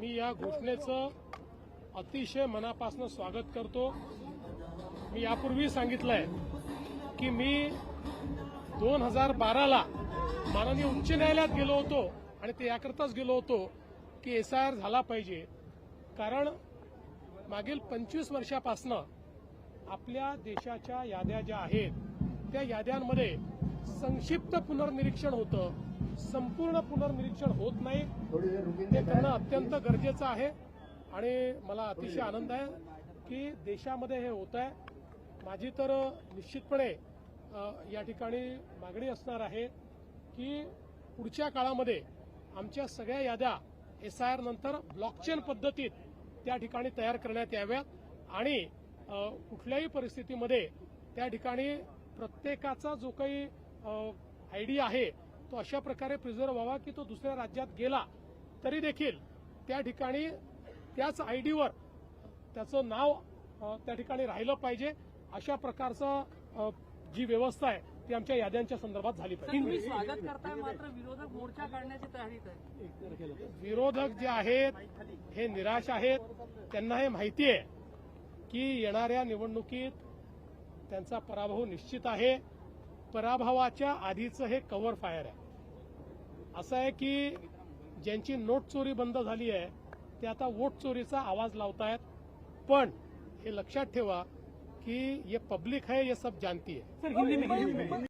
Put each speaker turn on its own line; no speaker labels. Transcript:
मी या घोषणेचं अतिशय मनापासून स्वागत करतो। मी यापूर्वी सांगितलंय की मी 2012ला माननीय उच्च न्यायालयात गेलो होतो आणि ते याकरताच गेलो होतो की एसआयआर झाला पाहिजे, कारण मागील 25 वर्षापासून आपल्या देशाच्या याद्या ज्या आहेत त्या याद्यांमध्ये संक्षिप्त पुनर्निरीक्षण होतं, संपूर्ण पुनर्निरीक्षण होत नाही। ते करणं अत्यंत गरजेचं आहे आणि मला अतिशय आनंद आहे की देशामध्ये हे होत आहे। माझी तर निश्चितपणे या ठिकाणी मागणी असणार आहे की पुढच्या काळामध्ये आमच्या सगळ्या याद्या एसआयआर नंतर ब्लॉकचेन पद्धतीत त्या ठिकाणी तयार करण्यात याव्यात आणि कुठल्याही परिस्थितीमध्ये त्या ठिकाणी प्रत्येकाचा जो काही आयडी आहे तो अशा प्रकारे प्रिझर्व्ह व्हावा की तो दुसऱ्या राज्यात गेला तरी देखील त्या ठिकाणी त्याच आयडीवर त्याचं नाव त्या ठिकाणी राहिलं पाहिजे। अशा प्रकारचं जी व्यवस्था आहे ती आमच्या याद्यांच्या संदर्भात झाली पाहिजे।
तुम्ही स्वागत करताय, मात्र विरोधक मोर्चा काढण्याची तयारीत आहे।
विरोधक जे आहेत हे निराश आहेत। त्यांना हे माहिती आहे की येणाऱ्या निवडणुकीत त्यांचा पराभव निश्चित आहे। पराभवाच्या आधीचं हे कव्हर फायर आहे। असं आहे की ज्यांची नोट चोरी बंद झाली आहे ते आता वोट चोरीचा आवाज लावतायत, पण हे लक्षात ठेवा कि ये पब्लिक है, ये सब जानती है।